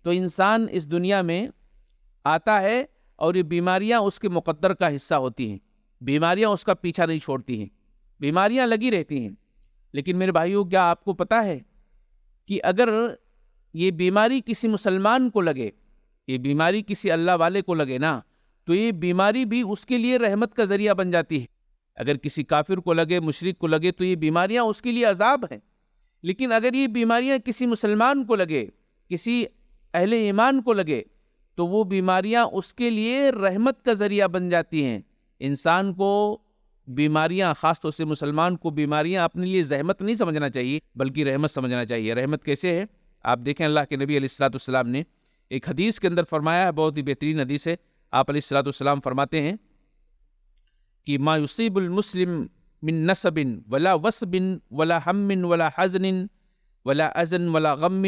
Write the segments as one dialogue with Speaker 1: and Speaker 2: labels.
Speaker 1: تو انسان اس دنیا میں آتا ہے اور یہ بیماریاں اس کے مقدر کا حصہ ہوتی ہیں، بیماریاں اس کا پیچھا نہیں چھوڑتی ہیں، بیماریاں لگی رہتی ہیں. لیکن میرے بھائیوں، کیا آپ کو پتہ ہے کہ اگر یہ بیماری کسی مسلمان کو لگے، یہ بیماری کسی اللہ والے کو لگے نا، تو یہ بیماری بھی اس کے لیے رحمت کا ذریعہ بن جاتی ہے. اگر کسی کافر کو لگے، مشرک کو لگے، تو یہ بیماریاں اس کے لیے عذاب ہیں. لیکن اگر یہ بیماریاں کسی مسلمان کو لگے، کسی اہل ایمان کو لگے، تو وہ بیماریاں اس کے لیے رحمت کا ذریعہ بن جاتی ہیں. انسان کو بیماریاں، خاص طور سے مسلمان کو بیماریاں اپنے لیے زحمت نہیں سمجھنا چاہیے بلکہ رحمت سمجھنا چاہیے. رحمت کیسے ہے؟ آپ دیکھیں، اللہ کے نبی علیہ الصلوۃ والسلام نے ایک حدیث کے اندر فرمایا ہے، بہت ہی بہترین حدیث ہے. آپ علیہ الصلوۃ والسلام فرماتے ہیں کہ ما یصیب المسلم من نصب ولا وصب ولا ہم ولا حزن ولا اذن ولا غم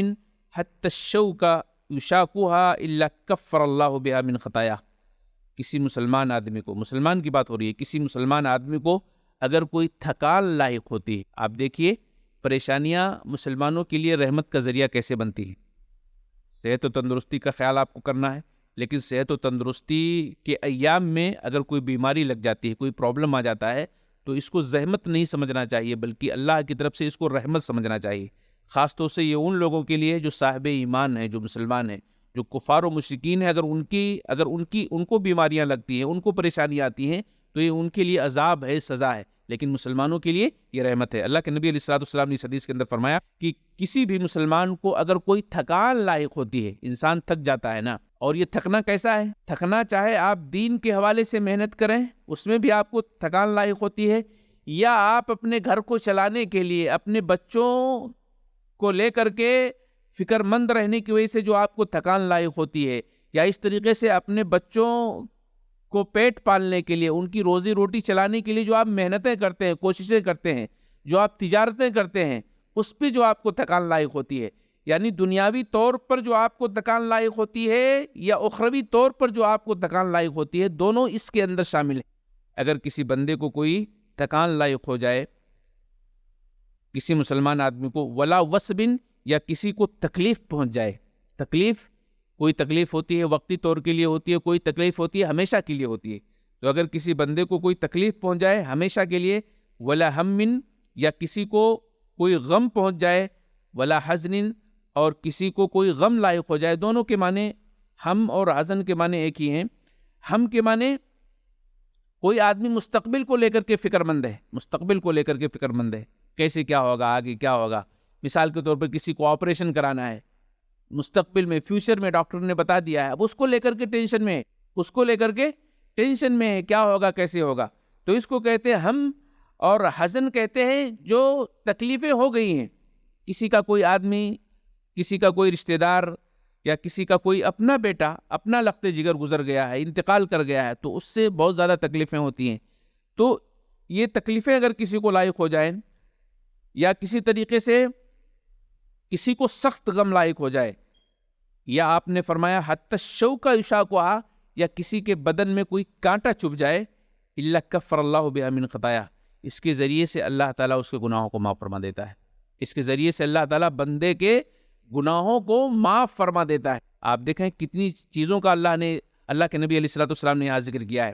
Speaker 1: حتى الشوکۃ یشاکها الا کفر اللہ بها من خطایا. کسی مسلمان آدمی کو، مسلمان کی بات ہو رہی ہے، کسی مسلمان آدمی کو اگر کوئی تھکان لاحق ہوتی ہے، آپ دیکھیے پریشانیاں مسلمانوں کے لیے رحمت کا ذریعہ کیسے بنتی ہیں. صحت و تندرستی کا خیال آپ کو کرنا ہے، لیکن صحت و تندرستی کے ایام میں اگر کوئی بیماری لگ جاتی ہے، کوئی پرابلم آ جاتا ہے، تو اس کو زحمت نہیں سمجھنا چاہیے بلکہ اللہ کی طرف سے اس کو رحمت سمجھنا چاہیے. خاص طور سے یہ ان لوگوں کے لیے جو صاحب ایمان ہیں، جو مسلمان ہیں، جو کفار و مشرکین ہیں. اگر ان کو بیماریاں لگتی ہیں، ان کو پریشانیاں آتی ہیں، تو یہ ان کے لیے عذاب ہے، سزا ہے. لیکن مسلمانوں کے لیے یہ رحمت ہے. اللہ کے نبی علیہ الصلوۃ والسلام نے اس حدیث کے اندر فرمایا کہ کسی بھی مسلمان کو اگر کوئی تھکان لاحق ہوتی ہے، انسان تھک جاتا ہے نا، اور یہ تھکنا کیسا ہے؟ تھکنا چاہے آپ دین کے حوالے سے محنت کریں، اس میں بھی آپ کو تھکان لاحق ہوتی ہے، یا آپ اپنے گھر کو چلانے کے لیے، اپنے بچوں کو لے کر کے فکر مند رہنے کی وجہ سے جو آپ کو تھکان لاحق ہوتی ہے، یا اس طریقے سے اپنے بچوں کو پیٹ پالنے کے لیے، ان کی روزی روٹی چلانے کے لیے جو آپ محنتیں کرتے ہیں، کوششیں کرتے ہیں، جو آپ تجارتیں کرتے ہیں، اس پہ جو آپ کو تھکان لاحق ہوتی ہے، یعنی دنیاوی طور پر جو آپ کو تھکان لاحق ہوتی ہے یا اخروی طور پر جو آپ کو تھکان لاحق ہوتی ہے، دونوں اس کے اندر شامل ہیں. اگر کسی بندے کو کوئی تھکان لاحق ہو جائے، کسی مسلمان آدمی کو، ولا وصبن، یا کسی کو تکلیف پہنچ جائے، کوئی تکلیف ہوتی ہے وقتی طور کے لیے ہوتی ہے، کوئی تکلیف ہوتی ہے ہمیشہ کے لیے ہوتی ہے. تو اگر کسی بندے کو کوئی تکلیف پہنچ جائے ہمیشہ کے لیے، ولا ہم، یا کسی کو کوئی غم پہنچ جائے، ولا حزن، اور کسی کو کوئی غم لاحق ہو جائے. دونوں کے معنی، ہم اور حزن کے معنی ایک ہی ہیں. ہم کے معنی کوئی آدمی مستقبل کو لے کر کے فکر مند ہے، کیسے کیا ہوگا، آگے کیا ہوگا. مثال کے طور پر کسی کو آپریشن کرانا ہے، مستقبل میں، فیوچر میں ڈاکٹر نے بتا دیا ہے، اب اس کو لے کر کے ٹینشن میں کیا ہوگا، کیسے ہوگا. تو اس کو کہتے ہیں ہم، اور حزن کہتے ہیں جو تکلیفیں ہو گئی ہیں. کسی کا کوئی آدمی، کسی کا کوئی رشتہ دار، یا کسی کا کوئی اپنا بیٹا، اپنا لخت جگر گزر گیا ہے، انتقال کر گیا ہے، تو اس سے بہت زیادہ تکلیفیں ہوتی ہیں. تو یہ تکلیفیں اگر کسی کو لاحق ہو جائیں، یا کسی طریقے سے کسی کو سخت غم لاحق ہو جائے، یا آپ نے فرمایا حتی الشوکۃ یشاکها، یا کسی کے بدن میں کوئی کانٹا چبھ جائے، الا کفر اللہ بها من خطایا، اس کے ذریعے سے اللہ تعالیٰ اس کے گناہوں کو معاف فرما دیتا ہے. اس کے ذریعے سے اللہ تعالیٰ بندے کے گناہوں کو معاف فرما دیتا ہے. آپ دیکھیں کتنی چیزوں کا اللہ کے نبی علیہ الصلوۃ والسلام نے یہاں ذکر کیا ہے.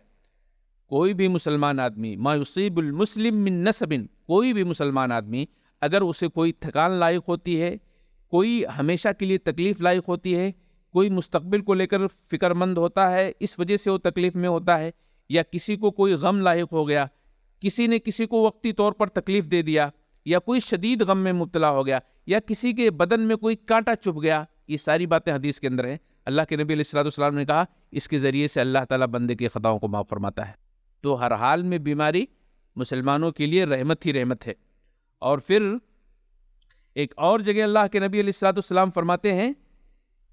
Speaker 1: کوئی بھی مسلمان آدمی، ما یصیب المسلم من نصب، کوئی بھی مسلمان آدمی اگر اسے کوئی تھکان لاحق ہوتی ہے، کوئی ہمیشہ کے لیے تکلیف لاحق ہوتی ہے، کوئی مستقبل کو لے کر فکر مند ہوتا ہے، اس وجہ سے وہ تکلیف میں ہوتا ہے، یا کسی کو کوئی غم لاحق ہو گیا، کسی نے کسی کو وقتی طور پر تکلیف دے دیا، یا کوئی شدید غم میں مبتلا ہو گیا، یا کسی کے بدن میں کوئی کانٹا چبھ گیا، یہ ساری باتیں حدیث کے اندر ہیں. اللہ کے نبی علیہ الصلوۃ والسلام نے کہا اس کے ذریعے سے اللہ تعالیٰ بندے کی خطاؤں کو معاف فرماتا ہے. تو ہر حال میں بیماری مسلمانوں کے لیے رحمت ہی رحمت ہے. اور پھر ایک اور جگہ اللہ کے نبی علیہ الصلوۃ والسلام فرماتے ہیں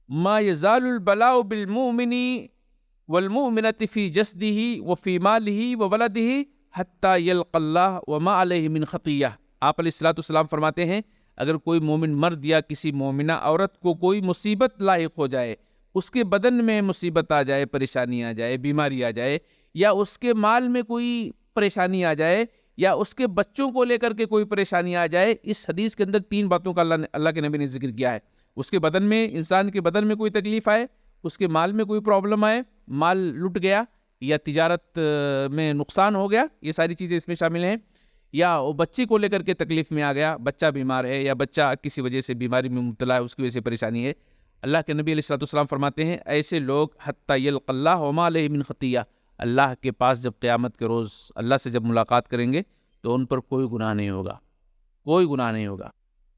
Speaker 1: ما یزال البلاء بالمؤمن والمؤمنۃ فی جسدہ وفی مالہ وولدہ حتی یلقى اللہ وما علیہ من خطیہ. آپ علیہ الصلوۃ والسلام فرماتے ہیں اگر کوئی مومن مرد یا کسی مومنہ عورت کو کوئی مصیبت لاحق ہو جائے، اس کے بدن میں مصیبت آ جائے، پریشانی آ جائے، بیماری آ جائے، یا اس کے مال میں کوئی پریشانی آ جائے، یا اس کے بچوں کو لے کر کے کوئی پریشانی آ جائے، اس حدیث کے اندر 3 باتوں کا اللہ کے نبی نے ذکر کیا ہے. اس کے بدن میں، انسان کے بدن میں کوئی تکلیف آئے، اس کے مال میں کوئی پرابلم آئے، مال لٹ گیا یا تجارت میں نقصان ہو گیا، یہ ساری چیزیں اس میں شامل ہیں، یا وہ بچے کو لے کر کے تکلیف میں آ گیا، بچہ بیمار ہے یا بچہ کسی وجہ سے بیماری میں مبتلا ہے، اس کی وجہ سے پریشانی ہے، اللہ کے نبی علیہ الصلوۃ والسلام فرماتے ہیں ایسے لوگ حتی یلقى اللہ وما علیہ من خطیہ، اللہ کے پاس جب قیامت کے روز اللہ سے جب ملاقات کریں گے تو ان پر کوئی گناہ نہیں ہوگا، کوئی گناہ نہیں ہوگا۔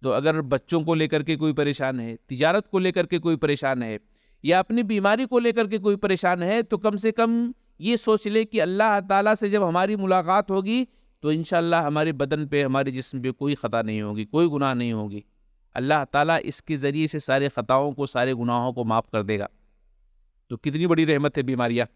Speaker 1: تو اگر بچوں کو لے کر کے کوئی پریشان ہے، تجارت کو لے کر کے کوئی پریشان ہے، یا اپنی بیماری کو لے کر کے کوئی پریشان ہے، تو کم سے کم یہ سوچ لے کہ اللہ تعالیٰ سے جب ہماری ملاقات ہوگی تو انشاءاللہ ہمارے بدن پہ، ہمارے جسم پہ کوئی خطا نہیں ہوگی، کوئی گناہ نہیں ہوگی، اللہ تعالیٰ اس کے ذریعے سے سارے خطاؤں کو، سارے گناہوں کو معاف کر دے گا۔ تو کتنی بڑی رحمت ہے بیماریاں۔